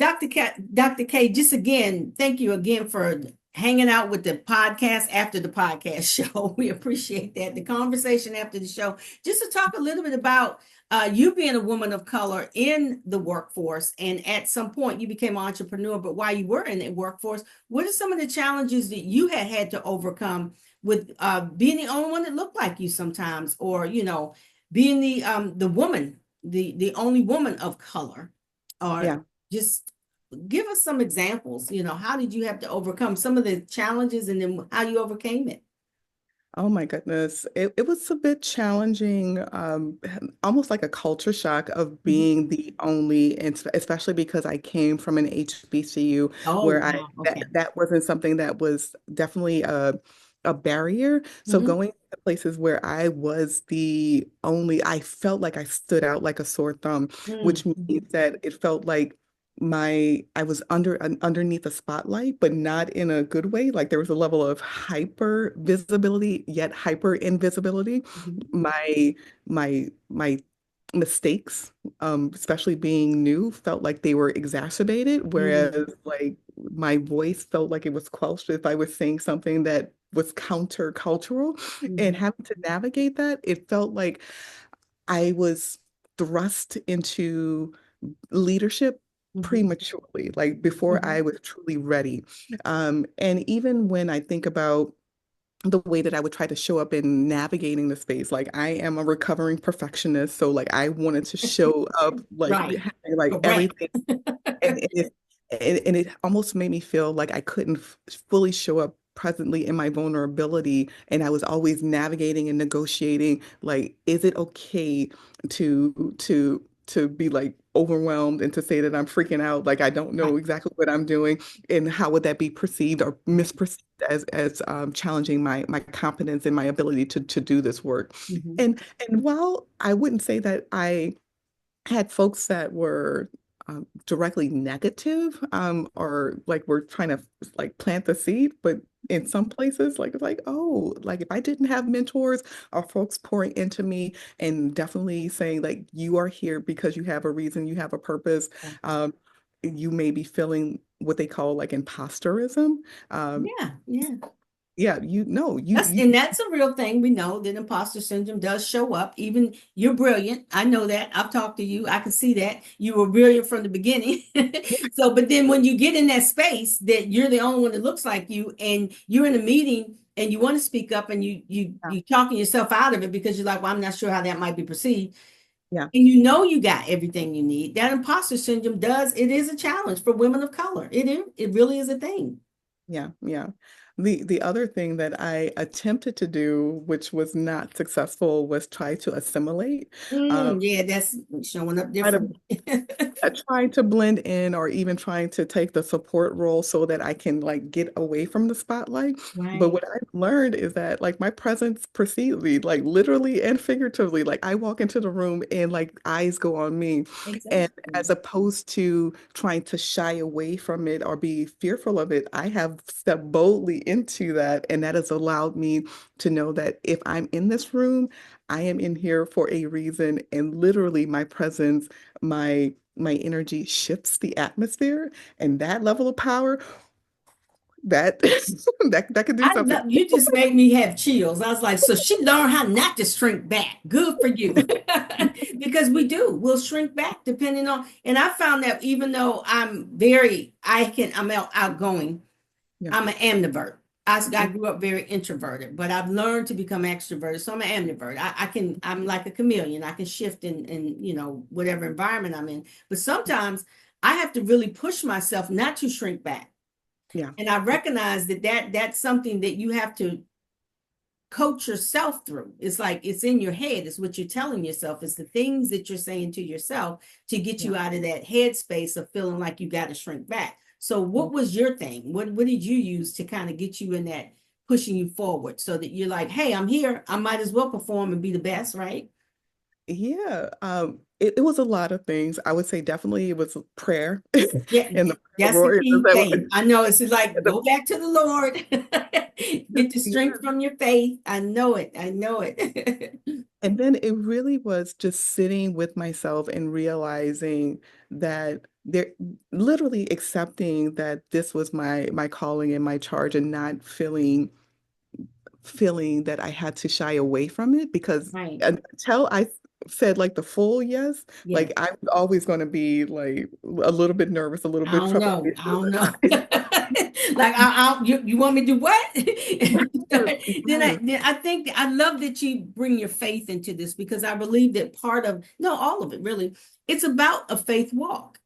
Dr. K, just again, thank you again for hanging out with the podcast after the podcast show. We appreciate that. The conversation after the show, just to talk a little bit about you being a woman of color in the workforce. And at some point, you became an entrepreneur, but while you were in the workforce, what are some of the challenges that you had to overcome with being the only one that looked like you sometimes, or, being the woman, the only woman of color? Or Yeah. just give us some examples. How did you have to overcome some of the challenges and then how you overcame it? Oh my goodness. It was a bit challenging, almost like a culture shock of Mhm. being the only, and especially because I came from an HBCU Oh, where wow. Okay. that wasn't something that was definitely a barrier. So Hmm. going to places where I was the only, I felt like I stood out like a sore thumb, which Mm-hmm. means that it felt like I was underneath a spotlight, but not in a good way. Like there was a level of hyper visibility, yet hyper invisibility. My mistakes, especially being new, felt like they were exacerbated, Hmm. whereas like my voice felt like it was quelched if I was saying something that was countercultural. And Hmm. having to navigate that, it felt like I was thrust into leadership Hmm. prematurely, like before Hmm. I was truly ready. And even when I think about the way that I would try to show up in navigating the space, like I am a recovering perfectionist, so like I wanted to show up like Right. having like Correct. everything, and it almost made me feel like I couldn't fully show up presently in my vulnerability, and I was always navigating and negotiating like, is it okay to be like overwhelmed and to say that I'm freaking out, like I don't Right. know exactly what I'm doing, and how would that be perceived or Right. misperceived as challenging my competence and my ability to do this work. Hmm. And while I wouldn't say that I had folks that were directly negative, or like were trying to like plant the seed, but in some places like it's like, oh, like if I didn't have mentors or folks pouring into me and definitely saying like, you are here because you have a reason, you have a purpose, um, you may be feeling what they call like imposterism. um, Yeah. Yeah. yeah, you know, That's a real thing. We know that imposter syndrome does show up. Even you're brilliant. I know that. I've talked to you. I can see that. You were brilliant from the beginning. So, but then when you get in that space that you're the only one that looks like you and you're in a meeting and you want to speak up and yeah, you talking yourself out of it because you're like, well, I'm not sure how that might be perceived. yeah, And you know you got everything you need. That imposter syndrome it is a challenge for women of color. It really is a thing. yeah, yeah. The other thing that I attempted to do, which was not successful, was try to assimilate. Um, Yeah, that's showing up try to differently. trying to blend in or even trying to take the support role so that I can like get away from the spotlight. But Right. what I've learned is that like my presence precedes me, like literally and figuratively. Like I walk into the room and like eyes go on me. And Exactly. as opposed to trying to shy away from it or be fearful of it, I have stepped boldly into that. And that has allowed me to know that if I'm in this room, I am in here for a reason. And literally my presence, my energy shifts the atmosphere, and that level of power, that that could do I something. love you just made me have chills. I was like, so she learned how not to shrink back. Good for you. Because we do. We'll shrink back depending on, and I found that even though I'm outgoing, Yeah. I'm an ambivert. I grew up very introverted, but I've learned to become extroverted. So I'm an ambivert. I'm like a chameleon. I can shift in whatever environment I'm in. But sometimes I have to really push myself not to shrink back. Yeah. And I recognize that's something that you have to coach yourself through. It's like it's in your head. It's what you're telling yourself. It's the things that you're saying to yourself to get Yeah. you out of that headspace of feeling like you got to shrink back. So Yeah. what was your thing? What did you use to kind of get you in that pushing you forward so that you're like, hey, I'm here. I might as well perform and be the best, right? Yeah. It was a lot of things. I would say definitely it was prayer Yeah, and the prayer that's the warriors. key That thing. I know it's like was, go back to the Lord. Get the strength from your faith. I know it. I know it. and then it really was just sitting with myself and realizing that they're literally accepting that this was my calling and my charge, and not feeling that I had to shy away from it, because Right. until I said like the full yes, Yes. like I was always going to be like a little bit nervous, a little I bit don't know. trepidatious. I don't know. Like you want me to do what? Yes, yes, Then I think I love that you bring your faith into this, because I believe that part of, no, all of it really, it's about a faith walk.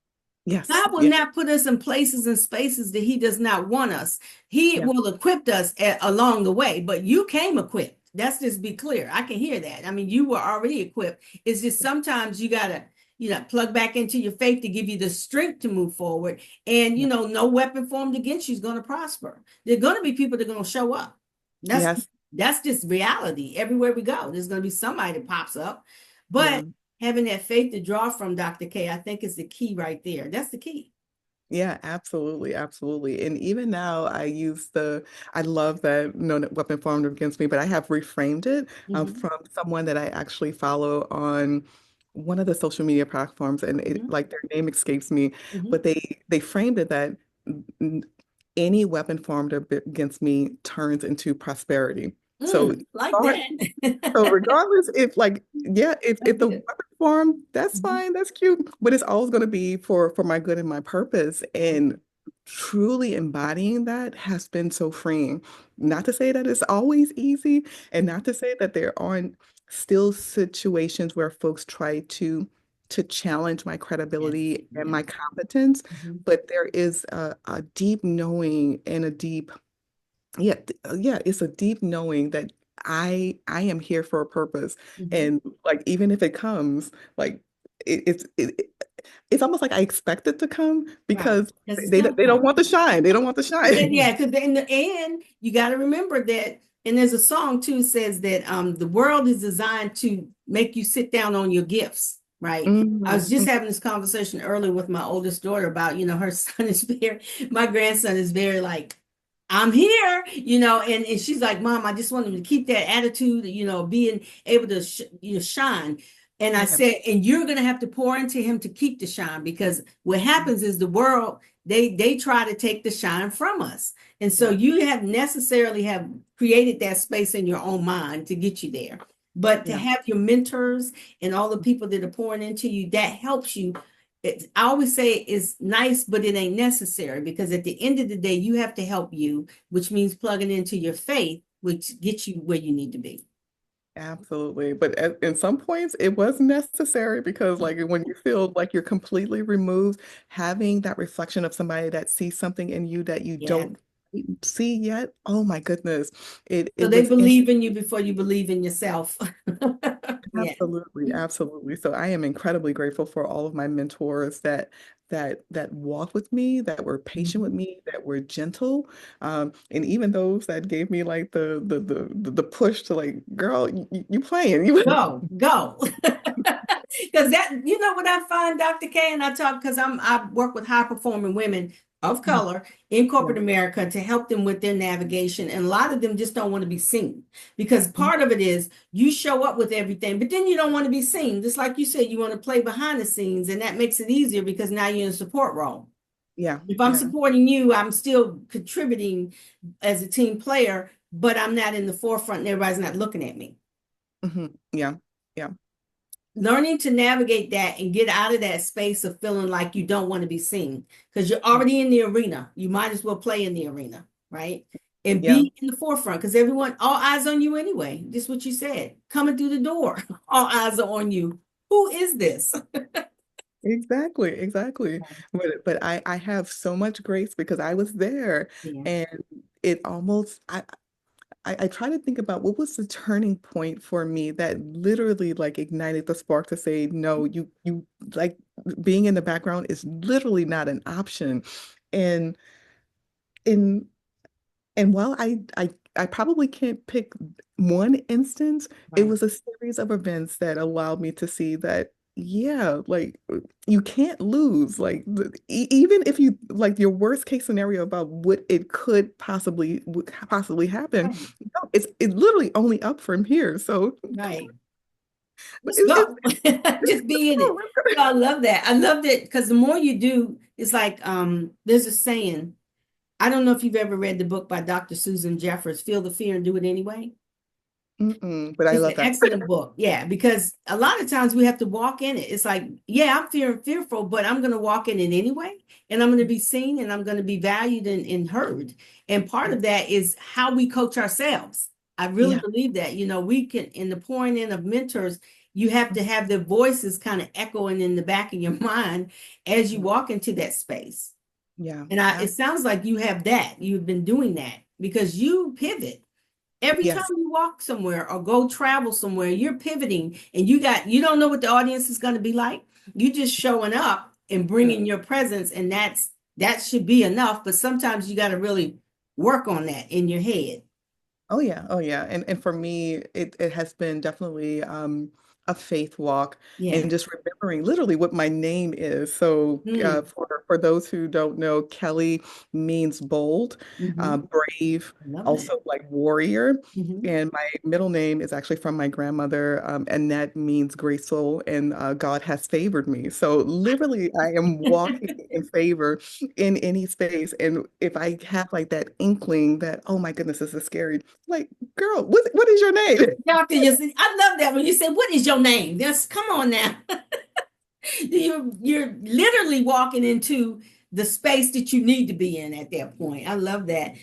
yes, God will yeah, not put us in places and spaces that He does not want us. He yeah, will equip us along the way, but you came equipped. Let's just be clear. I can hear that. I mean, you were already equipped. It's just sometimes you gotta, plug back into your faith to give you the strength to move forward. And yeah, no weapon formed against you is going to prosper. There are going to be people that are going to show up. That's yes, that's just reality. Everywhere we go, there's going to be somebody that pops up. yeah. But having that faith to draw from, Dr. K, I think is the key right there. That's the key. Yeah, absolutely, absolutely. And even now, I love that no weapon formed against me, but I have reframed it Hmm. from someone that I actually follow on one of the social media platforms, and Hmm. like their name escapes me, Hmm. but they framed it that n- any weapon formed against me turns into prosperity. So Like so that. regardless, if like, yeah, That's if the good. weapon form, that's Mhm. fine, that's cute, but it's always going to be for my good and my purpose. Right. And truly embodying that has been so freeing. Not to say that it's always easy, and not to say that there aren't still situations where folks try to challenge my Yes. credibility and Yes. my competence, Hmm. but there is a deep knowing and a deep, yeah, yeah, it's a deep knowing that I am here for a purpose. Hmm. And like even if it comes, like it's almost like I expect it to come, Right. because Because it's they gonna they don't come. want the shine. They don't want the Yeah, shine. because in the end, you got to remember that, and there's a song too says that the world is designed to make you sit down on your gifts, right? I was just Mhm. having this conversation earlier with my oldest daughter about, her son is very, my grandson is very like, I'm here, and she's like, Mom, I just want him to keep that attitude, being able to shine. And I Yeah, said, and you're gonna have to pour into him to keep the shine, because what happens is the world, they try to take the shine from us. And so yeah, you have necessarily have created that space in your own mind to get you there. But to yeah. have your mentors and all the people that are pouring into you, that helps you. I always say it's nice, but it ain't necessary, because at the end of the day, you have to help you, which means plugging into your faith, which gets you where you need to be. Absolutely. But in some points, it was necessary, because, like, when you feel like you're completely removed, having that reflection of somebody that sees something in you that you Yeah. don't see yet, oh my goodness, So it they was believe in you before you believe in yourself. Yeah. absolutely, absolutely. So I am incredibly grateful for all of my mentors that walked with me, that were patient with Mhm. me, that were gentle, and even those that gave me like the push to like, girl, you playing, you. Go. Because that, what I find, Dr. K, and I talk because I work with high performing women of color in Yeah. corporate America to help them with their navigation. And a lot of them just don't want to be seen, because part of it is you show up with everything, but then you don't want to be seen. Just like you said, you want to play behind the scenes, and that makes it easier because now you're in a support role. Yeah, If I'm yeah. supporting you, I'm still contributing as a team player, but I'm not in the forefront and everybody's not looking at me. Yeah, yeah. Learning to navigate that and get out of that space of feeling like you don't want to be seen, because you're Yeah, already in the arena. You might as well play in the arena, right? And yeah. be in the forefront, because everyone, all eyes on you anyway. Just what you said, coming through the door, all eyes are on you. Who is this? Exactly, exactly. But I have so much grace because I was there, Yeah. and it almost I try to think about what was the turning point for me that literally like ignited the spark to say, no, you like being in the background is literally not an option. And in And while I probably can't pick one instance, it Right. was a series of events that allowed me to see that, yeah, like you can't lose. Like even if you like your worst case scenario about what it could possibly happen, Right. it's literally only up from here. So Right. Let's It's go. Just be in it. cool. So I love that. I love that because the more you do, it's like there's a saying. I don't know if you've ever read the book by Dr. Susan Jeffers, Feel the Fear and Do It Anyway. But I It's love an that. excellent book. Yeah, because a lot of times we have to walk in it. It's like, yeah, I'm fearful, but I'm going to walk in it anyway. And I'm going to be seen and I'm going to be valued and heard. And part of that is how we coach ourselves. I really Yeah. believe that, we can, in the pouring in of mentors, you have to have their voices kind of echoing in the back of your mind as you walk into that space. Yeah. And it sounds like you have that. You've been doing that because you pivot. Every time Yes. you walk somewhere or go travel somewhere, you're pivoting and you don't know what the audience is going to be like. You just showing up and bringing your presence, and that should be enough. But sometimes you got to really work on that in your head. Oh yeah, oh yeah. And for me, it has been definitely a faith walk Yeah. and just remembering literally what my name is. So Mm, for those who don't know, Kelly means bold, hmm. brave, I love that. also like warrior. Hmm. And my middle name is actually from my grandmother, and that means graceful, and God has favored me. So literally, I am walking in favor in any space. And if I have like that inkling that, oh my goodness, this is scary, like, girl, what is your name? Doctor, I love that when you say, "What is your name?" Just come on now. You're literally walking into the space that you need to be in at that point. I love that.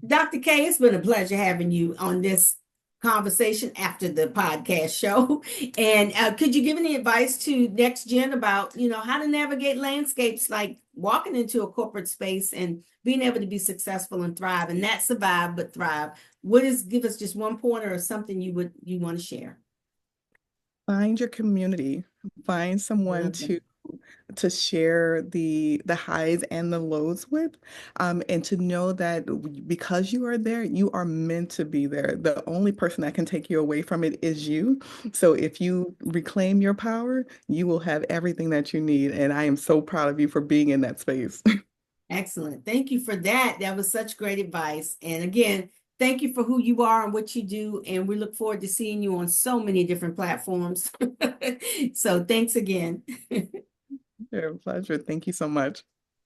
Dr. K, it's been a pleasure having you on this conversation after the podcast show. And could you give any advice to next gen about, how to navigate landscapes like walking into a corporate space and being able to be successful and thrive and not survive but thrive? Give us just one pointer or something you want to share? Find your community. Find I someone love that. to share the highs and the lows with, and to know that because you are there, you are meant to be there. The only person that can take you away from it is you. So if you reclaim your power, you will have everything that you need. And I am so proud of you for being in that space. Excellent. Thank you for that. That was such great advice. And again, thank you for who you are and what you do. And we look forward to seeing you on so many different platforms. So thanks again. Yeah, pleasure. Thank you so much.